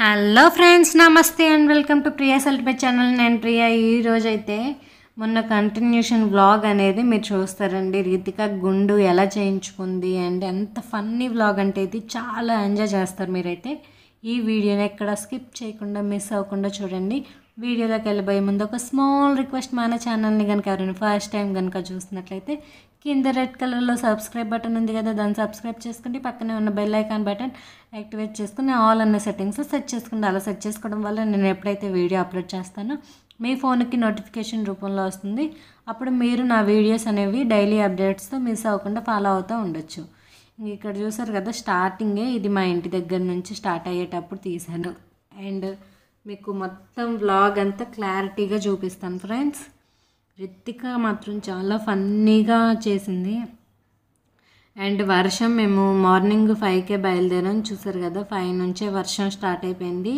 Hello friends, నమస్తే and welcome to Priya ultimate channel. నేను ప్రియా. ఈరోజైతే మొన్న కంటిన్యూషన్ వ్లాగ్ అనేది మీరు చూస్తారండి. రితిక గుండు ఎలా చేయించుకుంది అండ్ ఎంత ఫన్నీ వ్లాగ్ అంటే ఇది చాలా ఎంజాయ్ చేస్తారు మీరైతే. ఈ వీడియోని ఎక్కడ స్కిప్ చేయకుండా మిస్ అవ్వకుండా చూడండి. వీడియోలోకి వెళ్ళిపోయే ముందు ఒక స్మాల్ రిక్వెస్ట్, మన ఛానల్ని కనుక ఎవరైనా ఫస్ట్ టైం కనుక చూసినట్లయితే కింద రెడ్ కలర్లో సబ్స్క్రైబ్ బటన్ ఉంది కదా, దాన్ని సబ్స్క్రైబ్ చేసుకుంటే పక్కనే ఉన్న బెల్ ఐకాన్ బటన్ యాక్టివేట్ చేసుకుని ఆల్ అన్న సెట్టింగ్స్ సెట్ చేసుకుంటే, అలా సెట్ చేసుకోవడం వల్ల నేను ఎప్పుడైతే వీడియో అప్లోడ్ చేస్తానో మీ ఫోన్కి నోటిఫికేషన్ రూపంలో వస్తుంది. అప్పుడు మీరు నా వీడియోస్ అనేవి డైలీ అప్డేట్స్తో మిస్ అవ్వకుండా ఫాలో అవుతూ ఉండొచ్చు. ఇక్కడ చూసారు కదా, స్టార్టింగే ఇది మా ఇంటి దగ్గర నుంచి స్టార్ట్ అయ్యేటప్పుడు తీశాను అండ్ మీకు మొత్తం వ్లాగ్ అంతా క్లారిటీగా చూపిస్తాను ఫ్రెండ్స్. రితిక మాత్రం చాలా ఫన్నీగా చేసింది. అండ్ వర్షం, మేము మార్నింగ్ 5కే బయలుదేరాం. చూసారు కదా, 5 నుంచే వర్షం స్టార్ట్ అయిపోయింది.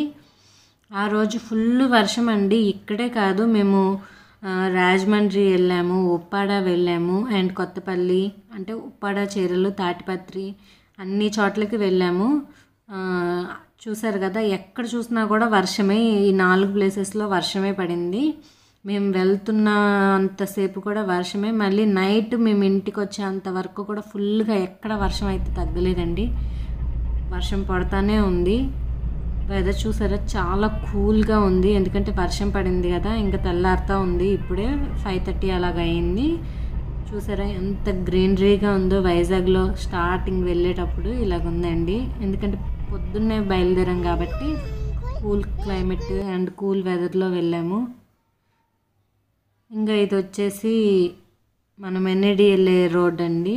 ఆ రోజు ఫుల్ వర్షం అండి. ఇక్కడే కాదు, మేము రాజమండ్రి వెళ్ళాము, ఉప్పాడ వెళ్ళాము అండ్ కొత్తపల్లి, అంటే ఉప్పాడ, చీరలు, తాటిపత్రి అన్ని చోట్లకి వెళ్ళాము. చూసారు కదా, ఎక్కడ చూసినా కూడా వర్షమే. ఈ 4 ప్లేసెస్లో వర్షమే పడింది. మేము వెళ్తున్న అంతసేపు కూడా వర్షమే. మళ్ళీ నైట్ మేము ఇంటికి వచ్చేంత వరకు కూడా ఫుల్గా ఎక్కడ వర్షం అయితే తగ్గలేదండి. వర్షం పడుతూనే ఉంది. వెదర్ చూసారా, చాలా కూల్గా ఉంది. ఎందుకంటే వర్షం పడింది కదా, ఇంకా తెల్లారుతూ ఉంది. ఇప్పుడే 5:30 అలాగ అయింది. చూసారా ఎంత గ్రీనరీగా ఉందో. వైజాగ్లో స్టార్టింగ్ వెళ్ళేటప్పుడు ఇలాగ ఉందండి. ఎందుకంటే పొద్దున్నే బయలుదేరాం కాబట్టి కూల్ క్లైమేట్ అండ్ కూల్ వెదర్లో వెళ్ళాము. ఇంకా ఇది వచ్చేసి మనం ఎన్ఏడి వెళ్ళే రోడ్ అండి.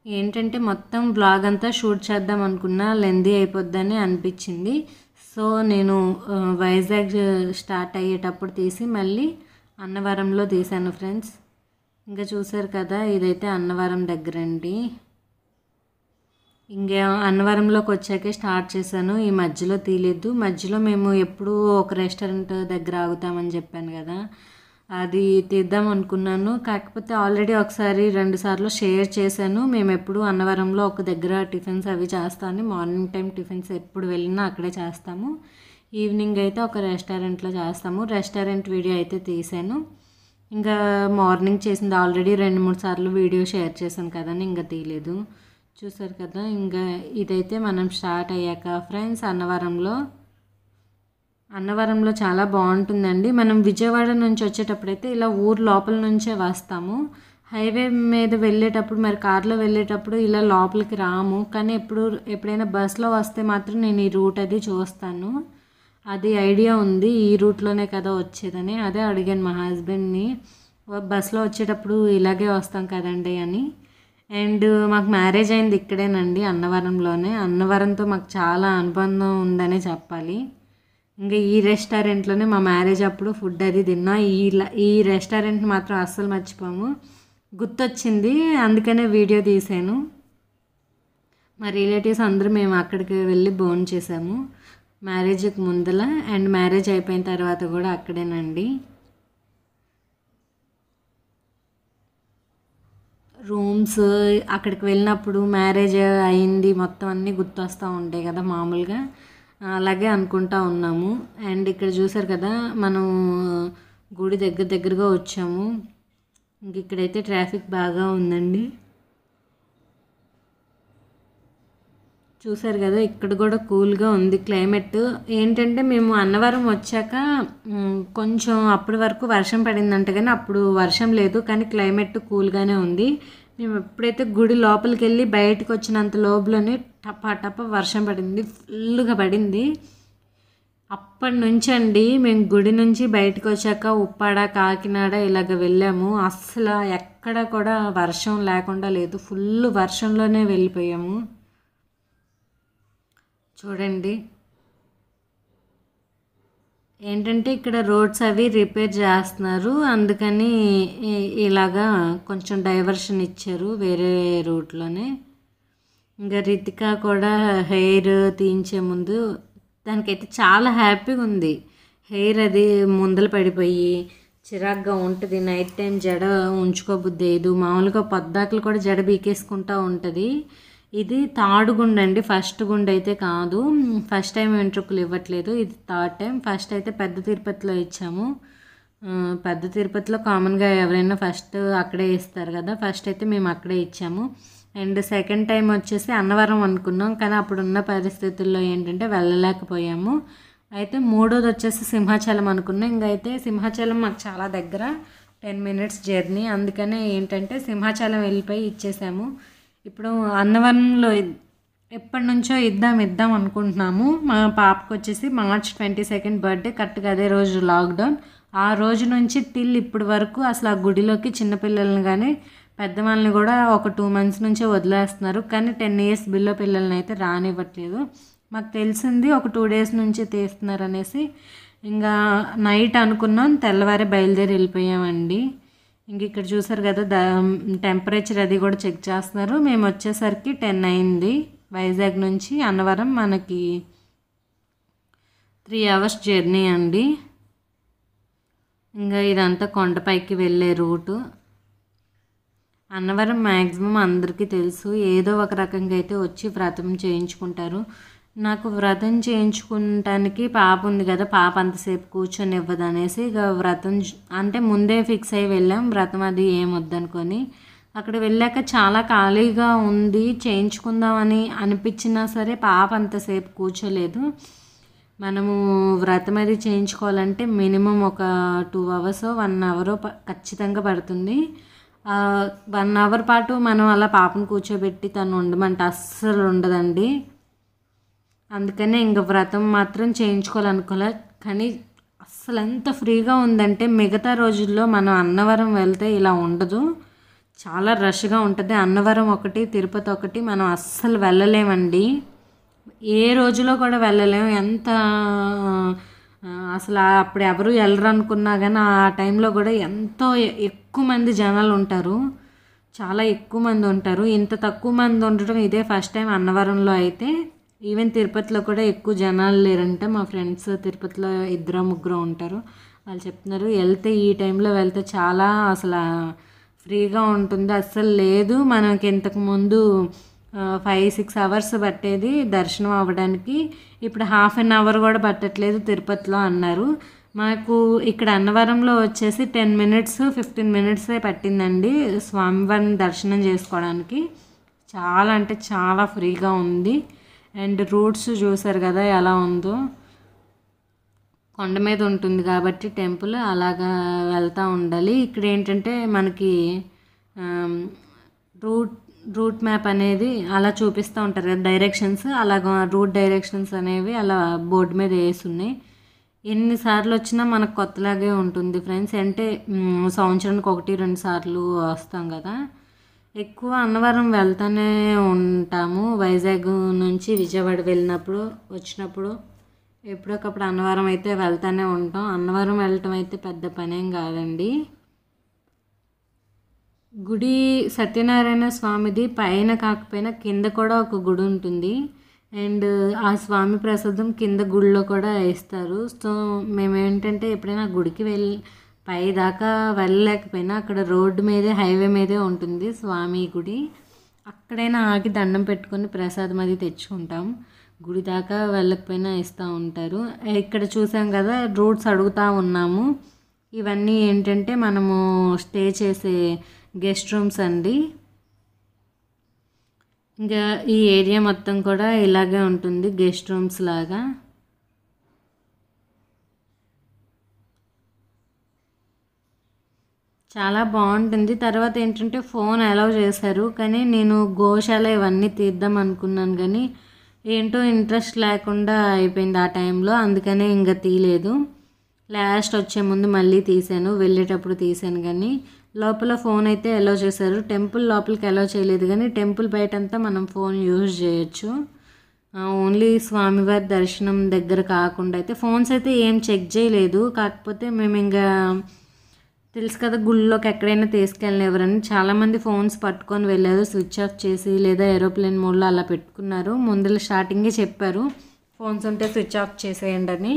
ఏంటంటే మొత్తం బ్లాగ్ అంతా షూట్ చేద్దాం అనుకున్నా, లెందీ అయిపోద్దని అనిపించింది. సో నేను వైజాగ్ స్టార్ట్ అయ్యేటప్పుడు తీసి మళ్ళీ అన్నవరంలో తీశాను ఫ్రెండ్స్. ఇంకా చూసారు కదా, ఇదైతే అన్నవరం దగ్గర అండి. ఇంకా అన్నవరంలోకి వచ్చాకే స్టార్ట్ చేశాను. ఈ మధ్యలో తీయలేదు. మధ్యలో మేము ఎప్పుడూ ఒక రెస్టారెంట్ దగ్గర ఆగుతామని చెప్పాను కదా, అది తీద్దాం అనుకున్నాను. కాకపోతే ఆల్రెడీ ఒకసారి 2 సార్లు షేర్ చేశాను. మేము ఎప్పుడు అన్నవరంలో ఒక దగ్గర టిఫిన్స్ అవి చేస్తాను. మార్నింగ్ టైం టిఫిన్స్ ఎప్పుడు వెళ్ళినా అక్కడే చేస్తాము. ఈవినింగ్ అయితే ఒక రెస్టారెంట్లో చేస్తాము. రెస్టారెంట్ వీడియో అయితే తీసాను. ఇంకా మార్నింగ్ చేసింది ఆల్రెడీ 2-3 సార్లు వీడియో షేర్ చేశాను కదని ఇంకా తీయలేదు. చూసారు కదా, ఇంకా ఇదైతే మనం స్టార్ట్ అయ్యాక ఫ్రెండ్స్ అన్నవరంలో చాలా బాగుంటుందండి. మనం విజయవాడ నుంచి వచ్చేటప్పుడైతే ఇలా ఊరు లోపల నుంచే వస్తాము. హైవే మీద వెళ్ళేటప్పుడు, మరి కార్లో వెళ్ళేటప్పుడు ఇలా లోపలికి రాము. కానీ ఎప్పుడైనా బస్లో వస్తే మాత్రం నేను ఈ రూట్ అది చూస్తాను. అది ఐడియా ఉంది, ఈ రూట్లోనే కదా వచ్చేదని. అదే అడిగాను మా హస్బెండ్ని, బస్లో వచ్చేటప్పుడు ఇలాగే వస్తాం కదండి అని. అండ్ మాకు మ్యారేజ్ అయింది ఇక్కడేనండి, అన్నవరంలోనే. అన్నవరంతో మాకు చాలా అనుబంధం ఉందనే చెప్పాలి. ఇంకా ఈ రెస్టారెంట్లోనే మా మ్యారేజ్ అప్పుడు ఫుడ్ అది తిన్నా. ఈ రెస్టారెంట్ మాత్రం అస్సలు మర్చిపోము. గుర్తొచ్చింది, అందుకనే వీడియో తీసాను. మా రిలేటివ్స్ అందరూ మేము అక్కడికి వెళ్ళి భోజనం చేసాము, మ్యారేజ్కి ముందల అండ్ మ్యారేజ్ అయిపోయిన తర్వాత కూడా అక్కడేనండి. రూమ్స్, అక్కడికి వెళ్ళినప్పుడు మ్యారేజ్ అయింది మొత్తం అన్నీ గుర్తొస్తూ ఉంటాయి కదా మామూలుగా, అలాగే అనుకుంటా ఉన్నాము. అండ్ ఇక్కడ చూసారు కదా, మనం గుడి దగ్గరగా వచ్చాము. ఇంక ఇక్కడైతే ట్రాఫిక్ బాగా ఉందండి. చూసారు కదా, ఇక్కడ కూడా కూల్గా ఉంది క్లైమేట్. ఏంటంటే మేము అన్నవరం వచ్చాక కొంచెం అప్పటి వరకు వర్షం పడిందంట, కానీ అప్పుడు వర్షం లేదు, కానీ క్లైమేట్ కూల్గానే ఉంది. మేము ఎప్పుడైతే గుడి లోపలికి వెళ్ళి బయటకు వచ్చినంత లోపలనే టప వర్షం పడింది, ఫుల్గా పడింది. అప్పటి నుంచి అండి మేము గుడి నుంచి బయటకు వచ్చాక ఉప్పాడ, కాకినాడ ఇలాగ వెళ్ళాము. అస్సలు ఎక్కడ కూడా వర్షం లేకుండా లేదు, ఫుల్ వర్షంలోనే వెళ్ళిపోయాము. చూడండి, ఏంటంటే ఇక్కడ రోడ్స్ అవి రిపేర్ చేస్తున్నారు, అందుకని ఇలాగా కొంచెం డైవర్షన్ ఇచ్చారు వేరే రూట్లోనే. ఇంకా రితిక కూడా హెయిర్ తీయించే ముందు దానికైతే చాలా హ్యాపీగా ఉంది. హెయిర్ అది ముందలు పడిపోయి చిరాగ్గా ఉంటుంది. నైట్ టైం జడ ఉంచుకోబుద్ది లేదు. మామూలుగా పొద్దాకలు కూడా జడ బీకేసుకుంటూ ఉంటుంది. ఇది థర్డ్ గుండు అండి, ఫస్ట్ గుండు అయితే కాదు. ఫస్ట్ టైం వెంట్రుకలు ఇవ్వట్లేదు, ఇది థర్డ్ టైం. ఫస్ట్ అయితే పెద్ద తిరుపతిలో ఇచ్చాము. పెద్ద తిరుపతిలో కామన్గా ఎవరైనా ఫస్ట్ అక్కడే ఇస్తారు కదా, ఫస్ట్ అయితే మేము అక్కడే ఇచ్చాము. అండ్ సెకండ్ టైం వచ్చేసి అన్నవరం అనుకున్నాం, కానీ అప్పుడున్న పరిస్థితుల్లో ఏంటంటే వెళ్ళలేకపోయాము. అయితే మూడోది వచ్చేసి సింహాచలం అనుకున్నాం. ఇంకైతే సింహాచలం మాకు చాలా దగ్గర, 10 minutes జర్నీ. అందుకనే ఏంటంటే సింహాచలం వెళ్ళిపోయి ఇచ్చేసాము. ఇప్పుడు అన్నవరంలో ఎప్పటి నుంచో ఇద్దాం అనుకుంటున్నాము. మా పాపకు వచ్చేసి March 22 బర్త్డే, కరెక్ట్గా అదే రోజు లాక్డౌన్. ఆ రోజు నుంచి టిల్ ఇప్పటి వరకు అసలు ఆ గుడిలోకి చిన్నపిల్లల్ని కానీ పెద్దవాళ్ళని కూడా ఒక 2 months నుంచే వదిలేస్తున్నారు, కానీ 10 years బిలో పిల్లల్ని అయితే రానివ్వట్లేదు. మాకు తెలిసింది ఒక 2 days నుంచి తీస్తున్నారు అనేసి. ఇంకా నైట్ అనుకున్నాం, తెల్లవారే బయలుదేరి వెళ్ళిపోయామండి. ఇంక ఇక్కడ చూసారు కదా టెంపరేచర్ అది కూడా చెక్ చేస్తున్నారు. మేము వచ్చేసరికి 10 అయింది. వైజాగ్ నుంచి అన్నవరం మనకి 3 hours జర్నీ అండి. ఇంకా ఇదంతా కొండపైకి వెళ్ళే రూటు. అన్నవరం మ్యాక్సిమం అందరికీ తెలుసు, ఏదో ఒక రకంగా అయితే వచ్చి వ్రతం చేయించుకుంటారు. నాకు వ్రతం చేయించుకుంటానికి పాప ఉంది కదా, పాప అంతసేపు కూర్చొని ఇవ్వదు అనేసి ఇక వ్రతం అంటే ముందే ఫిక్స్ అయ్యి వెళ్ళాం. వ్రతం అది ఏమొద్దనుకొని అక్కడ వెళ్ళాక చాలా ఖాళీగా ఉంది, చేయించుకుందామని అనిపించినా సరే పాప అంతసేపు కూర్చోలేదు. మనము వ్రతం అది చేయించుకోవాలంటే మినిమం ఒక 2 hours 1 hour ఖచ్చితంగా పడుతుంది. 1 hour పాటు మనం అలా పాపను కూర్చోబెట్టి తను ఉండమంటే అస్సలు ఉండదండి. అందుకనే ఇంక వ్రతం మాత్రం చేయించుకోవాలనుకోలే. కానీ అస్సలు ఎంత ఫ్రీగా ఉందంటే మిగతా రోజుల్లో మనం అన్నవరం వెళ్తే ఇలా ఉండదు, చాలా రష్గా ఉంటుంది. అన్నవరం ఒకటి, తిరుపతి ఒకటి మనం అస్సలు వెళ్ళలేమండి, ఏ రోజులో కూడా వెళ్ళలేము. ఎంత అసలు అప్పుడు ఎవరు వెళ్ళరు అనుకున్నా కానీ ఆ టైంలో కూడా ఎంతో ఎక్కువ మంది జనాలు ఉంటారు, చాలా ఎక్కువ మంది ఉంటారు. ఇంత తక్కువ మంది ఉండటం ఇదే ఫస్ట్ టైం అన్నవరంలో. అయితే ఈవెన్ తిరుపతిలో కూడా ఎక్కువ జనాలు లేరంటే, మా ఫ్రెండ్స్ తిరుపతిలో 2-3 ఉంటారు, వాళ్ళు చెప్తున్నారు వెళ్తే ఈ టైంలో వెళ్తే చాలా అసలు ఫ్రీగా ఉంటుంది. అస్సలు లేదు, మనకి ఇంతకుముందు 5-6 hours పట్టేది దర్శనం అవ్వడానికి, ఇప్పుడు 1/2 hour కూడా పట్టట్లేదు తిరుపతిలో అన్నారు. మాకు ఇక్కడ అన్నవరంలో వచ్చేసి 10 minutes 15 minutes పట్టిందండి స్వామివారిని దర్శనం చేసుకోవడానికి. చాలా అంటే చాలా ఫ్రీగా ఉంది. అండ్ రూట్స్ చూసారు కదా ఎలా ఉందో, కొండ మీద ఉంటుంది కాబట్టి టెంపుల్ అలాగా వెళ్తూ ఉండాలి. ఇక్కడ ఏంటంటే మనకి రూట్ మ్యాప్ అనేది అలా చూపిస్తూ ఉంటారు కదా, డైరెక్షన్స్, అలాగా రూట్ డైరెక్షన్స్ అనేవి అలా బోర్డు మీద వేసి ఉన్నాయి. ఎన్నిసార్లు వచ్చినా మనకు కొత్తలాగే ఉంటుంది ఫ్రెండ్స్. అంటే సంవత్సరానికి 1-2 సార్లు వస్తాం కదా, ఎక్కువ అన్నవరం వెళ్తూనే ఉంటాము. వైజాగ్ నుంచి విజయవాడ వెళ్ళినప్పుడు వచ్చినప్పుడు ఎప్పుడొకప్పుడు అన్నవరం అయితే వెళ్తూనే ఉంటాం. అన్నవరం వెళ్ళటం అయితే పెద్ద పనేం కాదండి. గుడి సత్యనారాయణ స్వామిది పైన కాకపోయినా కింద కూడా ఒక గుడి ఉంటుంది. అండ్ ఆ స్వామి ప్రసాదం కింద గుడిలో కూడా వేస్తారు. సో మేము ఏంటంటే ఎప్పుడైనా గుడికి పై దాకా వెళ్ళలేకపోయినా అక్కడ రోడ్డు మీదే హైవే మీదే ఉంటుంది స్వామి గుడి, అక్కడైనా ఆగి దండం పెట్టుకొని ప్రసాదం అది తెచ్చుకుంటాం. గుడి దాకా వెళ్ళకపోయినా ఇస్తూ ఉంటారు. ఇక్కడ చూసాం కదా రూట్స్ అడుగుతూ ఉన్నాము. ఇవన్నీ ఏంటంటే మనము స్టే చేసే గెస్ట్ రూమ్స్ అండి. ఇంకా ఈ ఏరియా మొత్తం కూడా ఇలాగే ఉంటుంది, గెస్ట్ రూమ్స్ లాగా. చాలా బాగుంటుంది. తర్వాత ఏంటంటే ఫోన్ అలౌ చేశారు, కానీ నేను గోశాల ఇవన్నీ తీద్దాం అనుకున్నాను కానీ ఏంటో ఇంట్రెస్ట్ లేకుండా అయిపోయింది ఆ టైంలో, అందుకనే ఇంకా తీయలేదు. లాస్ట్ వచ్చే ముందు మళ్ళీ తీసాను, వెళ్ళేటప్పుడు తీసాను. కానీ లోపల ఫోన్ అయితే అలౌ చేశారు. టెంపుల్ లోపలికి అలౌ చేయలేదు, కానీ టెంపుల్ బయటంతా మనం ఫోన్ యూజ్ చేయొచ్చు. ఓన్లీ స్వామివారి దర్శనం దగ్గర కాకుండా అయితే ఫోన్స్ అయితే ఏం చెక్ చేయలేదు. కాకపోతే మేము ఇంకా తెలుసు కదా గుళ్ళోకి ఎక్కడైనా తీసుకెళ్ళిన ఎవరని, చాలామంది ఫోన్స్ పట్టుకొని వెళ్ళారు, స్విచ్ ఆఫ్ చేసి లేదా ఏరోప్లేన్ మోడ్లో అలా పెట్టుకున్నారు. ముందర స్టార్టింగే చెప్పారు ఫోన్స్ ఉంటే స్విచ్ ఆఫ్ చేసేయండి అని.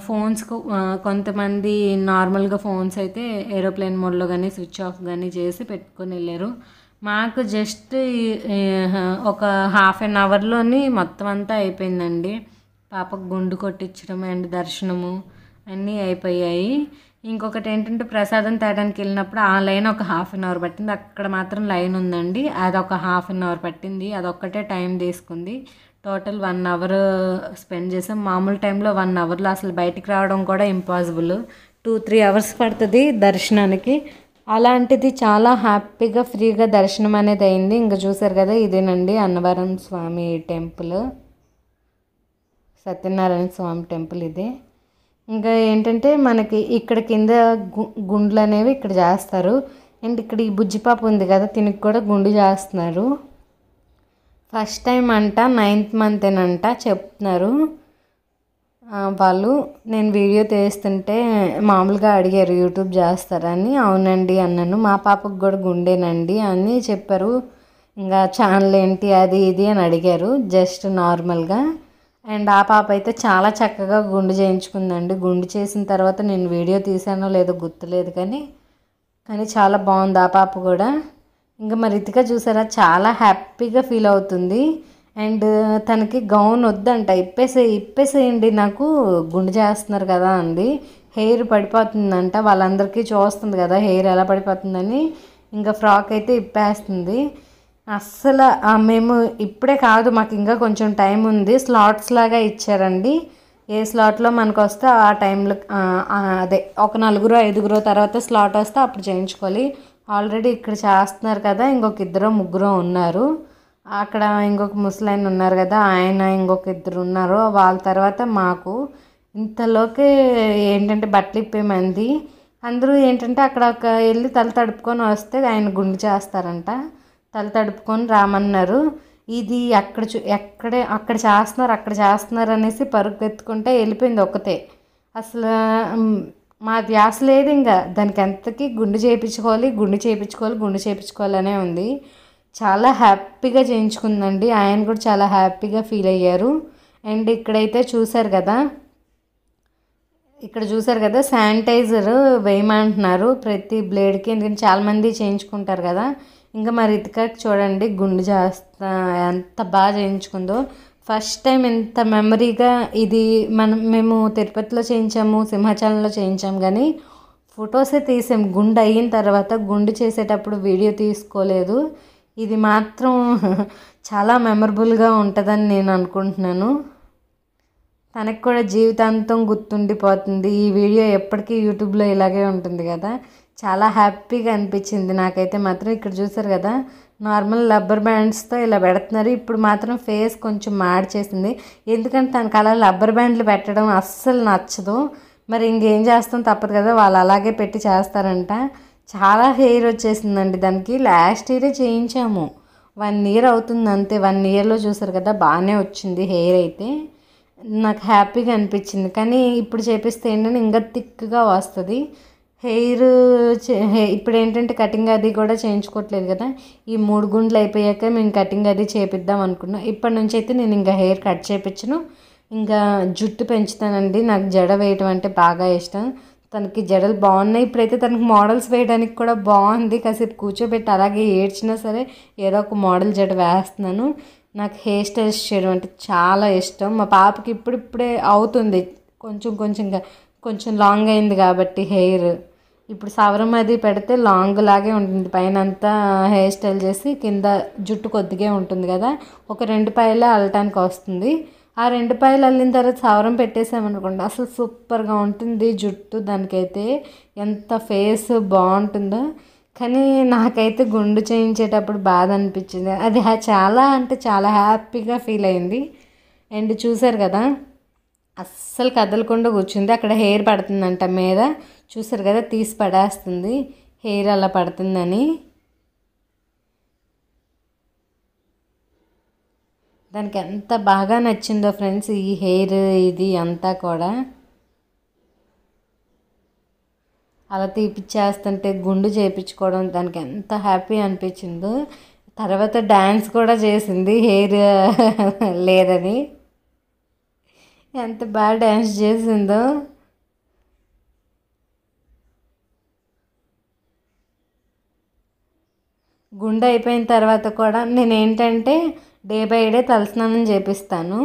ఫోన్స్కు కొంతమంది నార్మల్గా ఫోన్స్ అయితే ఏరోప్లేన్ మోడ్లో కానీ స్విచ్ ఆఫ్ కానీ చేసి పెట్టుకొని వెళ్ళారు. మాకు జస్ట్ ఒక హాఫ్ అన్ అవర్లోని మొత్తం అంతా అయిపోయిందండి. పాపకు గుండు కొట్టించడం అండ్ దర్శనము అన్నీ అయిపోయాయి. ఇంకొకటి ఏంటంటే ప్రసాదం తేడానికి వెళ్ళినప్పుడు ఆ లైన్ ఒక హాఫ్ అన్ అవర్ పట్టింది. అక్కడ మాత్రం లైన్ ఉందండి, అదొక హాఫ్ అన్ అవర్ పట్టింది. అదొక్కటే టైం తీసుకుంది. టోటల్ 1 అవర్ స్పెండ్ చేసాం. మామూలు టైంలో 1 అవర్లో అసలు బయటికి రావడం కూడా ఇంపాసిబుల్. 2-3 అవర్స్ పడుతుంది దర్శనానికి. అలాంటిది చాలా హ్యాపీగా ఫ్రీగా దర్శనం అనేది అయింది. ఇంకా చూసారు కదా, ఇదేనండి అన్నవరం స్వామి టెంపుల్, సత్యనారాయణ స్వామి టెంపుల్ ఇదే. ఇంకా ఏంటంటే మనకి ఇక్కడ కింద గుండ్లు అనేవి ఇక్కడ చేస్తారు. అండ్ ఇక్కడ ఈ బుజ్జిపాప ఉంది కదా, తినికి కూడా గుండు చేస్తున్నారు. ఫస్ట్ టైం అంట, 9th month అంట చెప్తున్నారు వాళ్ళు. నేను వీడియో తీస్తుంటే మామూలుగా అడిగారు యూట్యూబ్ చేస్తారని. అవునండి అన్నాను. మా పాపకు కూడా గుండేనండి అని చెప్పారు. ఇంకా ఛానల్ ఏంటి అది ఇది అని అడిగారు జస్ట్ నార్మల్గా. అండ్ ఆ పాప అయితే చాలా చక్కగా గుండు చేయించుకుందండి. గుండు చేసిన తర్వాత నేను వీడియో తీసానో లేదో గుర్తులేదు, కానీ చాలా బాగుంది ఆ పాప కూడా. ఇంకా మరి రితిక చూసారా, చాలా హ్యాపీగా ఫీల్ అవుతుంది. అండ్ తనకి గౌన్ వద్దంట, ఇప్పేసేయండి నాకు గుండు చేస్తున్నారు కదా అంది. హెయిర్ పడిపోతుందంట, వాళ్ళందరికీ చూస్తుంది కదా హెయిర్ ఎలా పడిపోతుందని. ఇంకా ఫ్రాక్ అయితే ఇప్పేస్తుంది. అస్సలు మేము ఇప్పుడే కాదు, మాకు ఇంకా కొంచెం టైం ఉంది. స్లాట్స్ లాగా ఇచ్చారండి. ఏ స్లాట్లో మనకు వస్తే ఆ టైంలో అదే ఒక 4-5 తర్వాత స్లాట్ వస్తే అప్పుడు చేయించుకోవాలి. ఆల్రెడీ ఇక్కడ చేస్తున్నారు కదా, ఇంకొక 2-3 ఉన్నారు. అక్కడ ఇంకొక ముసలాయన ఉన్నారు కదా, ఆయన ఇంకొక 2 ఉన్నారు. వాళ్ళ తర్వాత మాకు ఇంతలోకి ఏంటంటే బట్టలు ఇప్పేమంది. అందరూ ఏంటంటే అక్కడ వెళ్ళి తల తడుపుకొని వస్తే ఆయన గుండు చేస్తారంట. తల తడుపుకొని రామన్నారు. ఇది అక్కడ చేస్తున్నారు అనేసి పరుగెత్తుకుంటే వెళ్ళిపోయింది ఒక్కతే. అసలు మా ధ్యాస లేదు ఇంకా దానికి. ఎంతకి గుండు చేయించుకోవాలి అనే ఉంది. చాలా హ్యాపీగా చేయించుకుందండి. ఆయన కూడా చాలా హ్యాపీగా ఫీల్ అయ్యారు. అండ్ ఇక్కడ చూసారు కదా శానిటైజర్ వేయమంటున్నారు ప్రతి బ్లేడ్కి, ఎందుకంటే చాలామంది చేయించుకుంటారు కదా. ఇంకా మరి రితికకి చూడండి గుండు చేస్తా ఎంత బాగా చేయించుకుందో. ఫస్ట్ టైం ఎంత మెమరీగా ఇది మేము తిరుపతిలో చేయించాము, సింహాచలంలో చేయించాము, కానీ ఫొటోసే తీసాం. గుండు అయిన తర్వాత, గుండు చేసేటప్పుడు వీడియో తీసుకోలేదు. ఇది మాత్రం చాలా మెమరబుల్గా ఉంటుందని నేను అనుకుంటున్నాను. తనకు కూడా జీవితాంతం గుర్తుండిపోతుంది. ఈ వీడియో ఎప్పటికీ యూట్యూబ్లో ఇలాగే ఉంటుంది కదా. చాలా హ్యాపీగా అనిపించింది నాకైతే మాత్రం. ఇక్కడ చూసారు కదా, నార్మల్ రబ్బర్ బ్యాండ్స్తో ఇలా పెడుతున్నారు. ఇప్పుడు మాత్రం ఫేస్ కొంచెం మార్చేసింది, ఎందుకంటే తనకు అలా రబ్బర్ బ్యాండ్లు పెట్టడం అస్సలు నచ్చదు. మరి ఇంకేం చేస్తాం, తప్పదు కదా, వాళ్ళు అలాగే పెట్టి చేస్తారంట. చాలా హెయిర్ వచ్చేసిందండి దానికి. లాస్ట్ ఇయరే చేయించాము, 1 year అవుతుంది అంతే. 1 yearలో చూసారు కదా బాగానే వచ్చింది హెయిర్ అయితే. నాకు హ్యాపీగా అనిపించింది. కానీ ఇప్పుడు చేపిస్తే ఏంటంటే ఇంకా థిక్గా వస్తుంది హెయిర్. ఇప్పుడు ఏంటంటే కటింగ్ అది కూడా చేయించుకోవట్లేదు కదా. ఈ 3 గుండ్లు అయిపోయాక మేము కటింగ్ అది చేపిద్దాం అనుకున్నాం. ఇప్పటి నుంచి అయితే నేను ఇంకా హెయిర్ కట్ చేయించను, ఇంకా జుట్టు పెంచుతానండి. నాకు జడ వేయటం అంటే బాగా ఇష్టం. తనకి జడలు బాగున్నాయి. ఇప్పుడైతే తనకి మోడల్స్ వేయడానికి కూడా బాగుంది. కాసేపు కూర్చోబెట్టి అలాగే ఏడ్చినా సరే ఏదో ఒక మోడల్ జడ వేస్తున్నాను. నాకు హెయిర్ స్టైల్స్ చేయడం అంటే చాలా ఇష్టం. మా పాపకి ఇప్పుడిప్పుడే అవుతుంది, కొంచెం లాంగ్ అయింది కాబట్టి హెయిర్. ఇప్పుడు సవరం అది పెడితే లాంగ్ లాగే ఉంటుంది. పైన అంతా హెయిర్ స్టైల్ చేసి కింద జుట్టు కొద్దిగా ఉంటుంది కదా, ఒక 2 పాయలే అల్లటానికి వస్తుంది. ఆ 2 పాయలు అల్లిన తర్వాత సవరం పెట్టేసామనుకోండి అసలు సూపర్గా ఉంటుంది జుట్టు. దానికైతే ఎంత ఫేస్ బాగుంటుందో. కానీ నాకైతే గుండు చేయించేటప్పుడు బాధ అనిపించింది. అది చాలా అంటే చాలా హ్యాపీగా ఫీల్ అయింది. అండ్ చూసారు కదా, అస్సలు కదలకుండా కూర్చుంది. అక్కడ హెయిర్ పడుతుందంట మీద, చూసారు కదా, తీసి పడేస్తుంది హెయిర్ అలా పడుతుందని. దానికి ఎంత బాగా నచ్చిందో ఫ్రెండ్స్ ఈ హెయిర్ ఇది అంతా కూడా. అలా తీపిచ్చేస్తుంటే గుండు చేయించుకోవడం దానికి ఎంత హ్యాపీ అనిపించిందో. తర్వాత డ్యాన్స్ కూడా చేసింది హెయిర్ లేదని. ఎంత బాగా డ్యాన్స్ చేసిందో. గుండె అయిపోయిన తర్వాత కూడా నేనేంటంటే డే బై డే తలస్నానం చేపిస్తాను.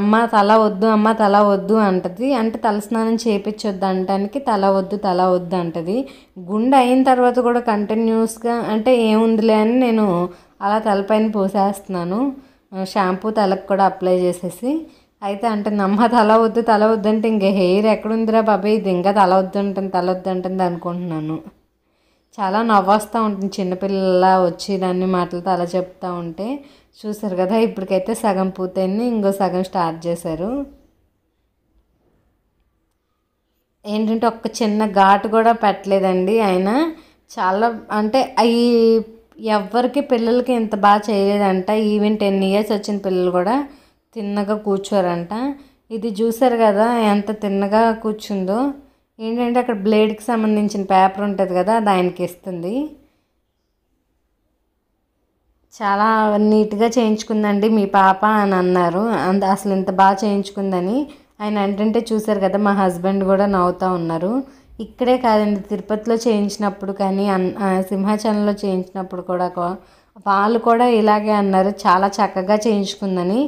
అమ్మ తల వద్దు, అమ్మ తల వద్దు అంటది. అంటే తలస్నానం చేయించొద్దు అనటానికి తల వద్దు అంటది. గుండె అయిన తర్వాత కూడా కంటిన్యూస్గా అంటే ఏముందిలే అని నేను అలా తలపైన పోసేస్తున్నాను. షాంపూ తలకు కూడా అప్లై చేసేసి అయితే అంటే అమ్మ తల వద్దు అంటే ఇంక హెయిర్ ఎక్కడుందిరా బాబాయ్, ఇది ఇంకా తల వద్దు అంటుంది అనుకుంటున్నాను. చాలా నవ్వొస్తూ ఉంటుంది చిన్నపిల్లల వచ్చి అన్ని మాటలతో అలా చెప్తూ ఉంటే. చూసారు కదా, ఇప్పటికైతే సగం పూర్తయింది, ఇంకో సగం స్టార్ట్ చేశారు. ఏంటంటే ఒక్క చిన్న ఘాటు కూడా పెట్టలేదండి ఆయన. చాలా అంటే అవి ఎవరికి పిల్లలకి ఇంత బాగా చేయలేదంట. ఈవెన్ 10 years వచ్చిన పిల్లలు కూడా తిన్నగా కూర్చోరంట. ఇది చూసారు కదా ఎంత తిన్నగా కూర్చుందో. ఏంటంటే అక్కడ బ్లేడ్కి సంబంధించిన పేపర్ ఉంటుంది కదా, అది ఆయనకి ఇస్తుంది. చాలా నీట్గా చేయించుకుందండి మీ పాప అని అన్నారు. అసలు ఇంత బాగా చేయించుకుందని ఆయన అంటే చూసారు కదా, మా హస్బెండ్ కూడా నవ్వుతూ ఉన్నారు. ఇక్కడే కాదండి, తిరుపతిలో చేయించినప్పుడు కానీ సింహాచలంలో చేయించినప్పుడు కూడా వాళ్ళు కూడా ఇలాగే అన్నారు, చాలా చక్కగా చేయించుకుందని.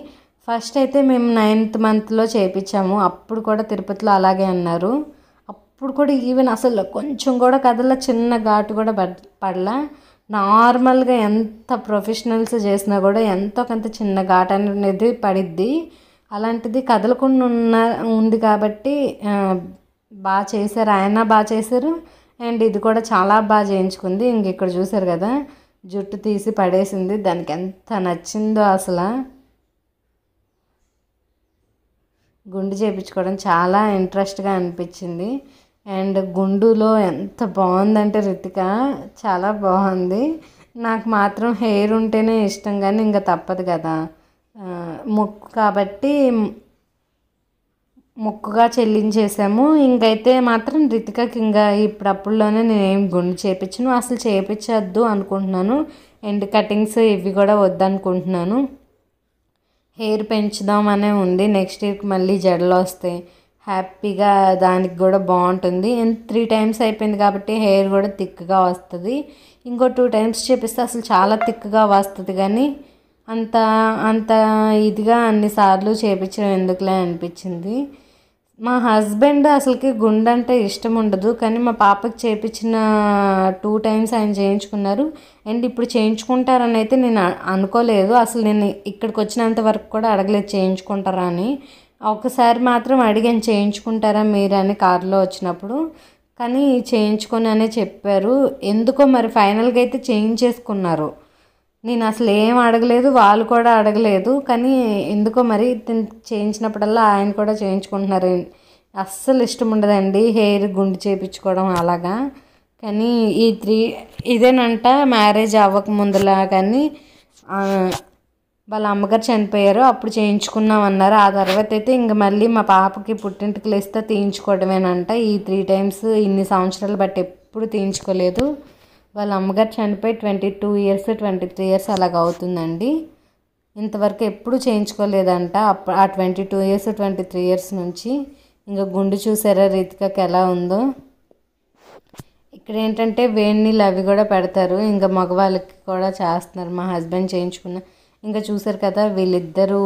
ఫస్ట్ అయితే మేము 9th monthలో చేయించాము, అప్పుడు కూడా తిరుపతిలో అలాగే అన్నారు. అప్పుడు కూడా ఈవెన్ అసలు కొంచెం కూడా కదల, చిన్న ఘాటు కూడా పడలా. నార్మల్గా ఎంత ప్రొఫెషనల్స్ చేసినా కూడా ఎంతో కొంత చిన్న ఘాటు అనేది పడిద్ది. అలాంటిది కదలకుండా ఉంది కాబట్టి బాగా చేశారు, ఆయన బాగా చేశారు. అండ్ ఇది కూడా చాలా బాగా చేయించుకుంది. ఇంక ఇక్కడ చూసారు కదా, జుట్టు తీసి పడేసింది. దానికి ఎంత నచ్చిందో అసలు. గుండు చేయించుకోవడం చాలా ఇంట్రెస్ట్గా అనిపించింది. అండ్ గుండులో ఎంత బాగుందంటే రితిక చాలా బాగుంది. నాకు మాత్రం హెయిర్ ఉంటేనే ఇష్టం, కానీ ఇంకా తప్పదు కదా, మొక్కు కాబట్టి మొక్కుగా చెల్లించేసాము. ఇంకైతే మాత్రం రితికకి ఇంకా ఇప్పుడప్పుడులోనే నేనేం గుండు చేయించను, అసలు చేయించద్దు అనుకుంటున్నాను. అండ్ కటింగ్స్ ఇవి కూడా వద్దనుకుంటున్నాను. హెయిర్ పెంచుదామనే ఉంది. నెక్స్ట్ ఇయర్కి మళ్ళీ జడలు వస్తాయి, హ్యాపీగా దానికి కూడా బాగుంటుంది. 3 times అయిపోయింది కాబట్టి హెయిర్ కూడా థిక్గా వస్తుంది. ఇంకో 2 times చేపిస్తే అసలు చాలా థిక్గా వస్తుంది, కానీ అంత అంత ఇదిగా అన్నిసార్లు చేయించడం ఎందుకులే అనిపించింది. మా హస్బెండ్ అసలుకి గుండు అంటే ఇష్టం ఉండదు, కానీ మా పాపకి చేయించిన 2 times ఆయన చేయించుకున్నారు. అండ్ ఇప్పుడు చేయించుకుంటారని అయితే నేను అనుకోలేదు. అసలు నేను ఇక్కడికి వచ్చినంత వరకు కూడా అడగలేదు చేయించుకుంటారా అని. ఒకసారి మాత్రం అడిగాను చేయించుకుంటారా మీరు అని కారులో వచ్చినప్పుడు, కానీ చేయించుకొని అనే చెప్పారు. ఎందుకో మరి ఫైనల్గా అయితే చేయించేసుకున్నారు. నేను అసలు ఏం అడగలేదు, వాళ్ళు కూడా అడగలేదు, కానీ ఎందుకో మరి చేయించినప్పుడల్లా ఆయన కూడా చేయించుకుంటున్నారు. అస్సలు ఇష్టం ఉండదండి హెయిర్ గుండు చేయించుకోవడం అలాగా. కానీ ఇదేనంట మ్యారేజ్ అవ్వక ముందులా. కానీ వాళ్ళ అమ్మగారు చనిపోయారు, అప్పుడు చేయించుకున్నాం అన్నారు. ఆ తర్వాత అయితే ఇంక మళ్ళీ మా పాపకి పుట్టింటికలు ఇస్తే తీయించుకోవడమేనంట. ఈ 3 times ఇన్ని సంవత్సరాలు బట్టి ఎప్పుడు తీయించుకోలేదు. వాళ్ళ అమ్మగారు చనిపోయి 22 years 23 years అలాగ అవుతుందండి. ఇంతవరకు ఎప్పుడు చేయించుకోలేదంట. ఆ 22 years 23 years నుంచి. ఇంకా గుండు చూసారా రితికకి ఎలా ఉందో. ఇక్కడ ఏంటంటే వేడి నీళ్ళు అవి కూడా పెడతారు, ఇంకా మగవాళ్ళకి కూడా చేస్తున్నారు. మా హస్బెండ్ చేయించుకున్న. ఇంకా చూసారు కదా, వీళ్ళిద్దరూ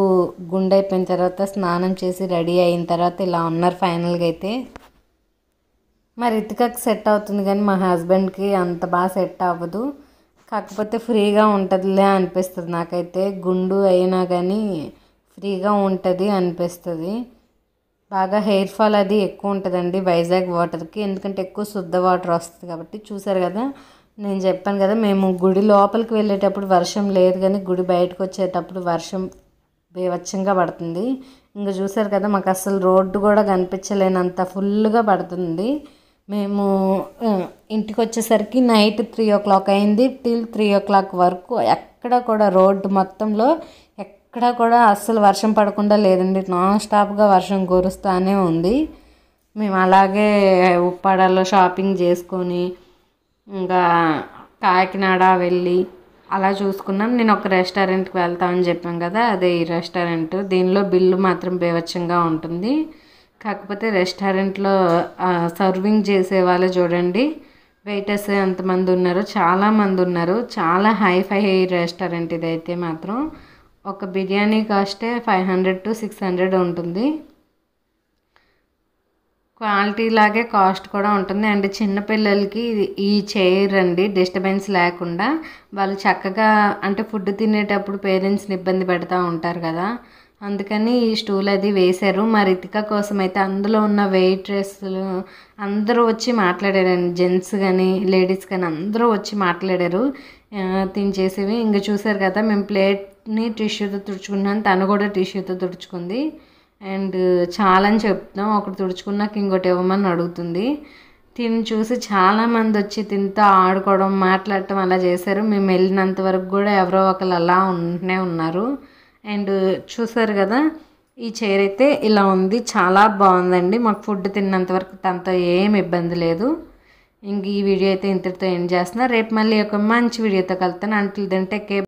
గుండె అయిపోయిన తర్వాత స్నానం చేసి రెడీ అయిన తర్వాత ఇలా ఉన్నారు ఫైనల్గా అయితే. మా రితికకి సెట్ అవుతుంది, కానీ మా హస్బెండ్కి అంత బాగా సెట్ అవ్వదు. కాకపోతే ఫ్రీగా ఉంటుందిలే అనిపిస్తుంది నాకైతే. గుండు అయినా కానీ ఫ్రీగా ఉంటుంది అనిపిస్తుంది. బాగా హెయిర్ ఫాల్ అది ఎక్కువ ఉంటుందండి వైజాగ్ వాటర్కి, ఎందుకంటే ఎక్కువ శుద్ధ వాటర్ వస్తుంది కాబట్టి. చూసారు కదా, నేను చెప్పాను కదా, మేము గుడి లోపలికి వెళ్ళేటప్పుడు వర్షం లేదు, కానీ గుడి బయటకు వచ్చేటప్పుడు వర్షం బీభత్సంగా పడుతుంది. ఇంకా చూసారు కదా, మాకు అసలు రోడ్డు కూడా కనిపించలేనంత ఫుల్గా పడుతుంది. మేము ఇంటికి వచ్చేసరికి నైట్ 3 o'clock అయింది. టిల్ 3 o'clock వరకు ఎక్కడ కూడా రోడ్డు మొత్తంలో ఎక్కడ కూడా అస్సలు వర్షం పడకుండా లేదండి. నాన్ స్టాప్గా వర్షం కురుస్తూనే ఉంది. మేము అలాగే ఉప్పాడలో షాపింగ్ చేసుకొని ఇంకా కాకినాడ వెళ్ళి అలా చూసుకున్నాం. నేను ఒక రెస్టారెంట్కి వెళ్తామని చెప్పాను కదా, అదే ఈ రెస్టారెంట్. దీనిలో బిల్లు మాత్రం బీభత్సంగా ఉంటుంది. కాకపోతే రెస్టారెంట్లో సర్వింగ్ చేసే వాళ్ళు చూడండి వెయిటర్స్ ఎంతమంది ఉన్నారు, చాలామంది ఉన్నారు. చాలా హైఫై రెస్టారెంట్ ఇదైతే మాత్రం. ఒక బిర్యానీ కాస్టే 500 to 600 ఉంటుంది. క్వాలిటీ లాగే కాస్ట్ కూడా ఉంటుంది. అండ్ చిన్నపిల్లలకి ఈ చైర్ అండి డిస్టర్బెన్స్ లేకుండా వాళ్ళు చక్కగా అంటే ఫుడ్ తినేటప్పుడు పేరెంట్స్ని ఇబ్బంది పెడతా ఉంటారు కదా, అందుకని ఈ స్టూల్ అది వేశారు. మా రితిక కోసం అయితే అందులో ఉన్న వెయిట్రెస్లు అందరూ వచ్చి మాట్లాడారండి. జెంట్స్ కానీ లేడీస్ కానీ అందరూ వచ్చి మాట్లాడారు తినేసేవి. ఇంక చూసారు కదా, మేము ప్లేట్ని టిష్యూతో తుడుచుకున్నాను, తను కూడా టిష్యూతో తుడుచుకుంది. అండ్ చాలా అని చెప్తాం, ఒకటి తుడుచుకున్నాక ఇంకోటి ఇవ్వమని అడుగుతుంది. తిని చూసి చాలామంది వచ్చి తింటూ ఆడుకోవడం మాట్లాడటం అలా చేశారు. మేము వెళ్ళినంత వరకు కూడా ఎవరో ఒకరు అలా ఉంటూనే ఉన్నారు. అండ్ చూసారు కదా, ఈ చైర్ అయితే ఇలా ఉంది, చాలా బాగుందండి. మాకు ఫుడ్ తిన్నంత వరకు తనతో ఏం ఇబ్బంది లేదు. ఇంక ఈ వీడియో అయితే ఇంతటితో ఎండ్ చేస్తున్నా. రేపు మళ్ళీ ఒక మంచి వీడియోతో కలుస్తాను. Until then take care.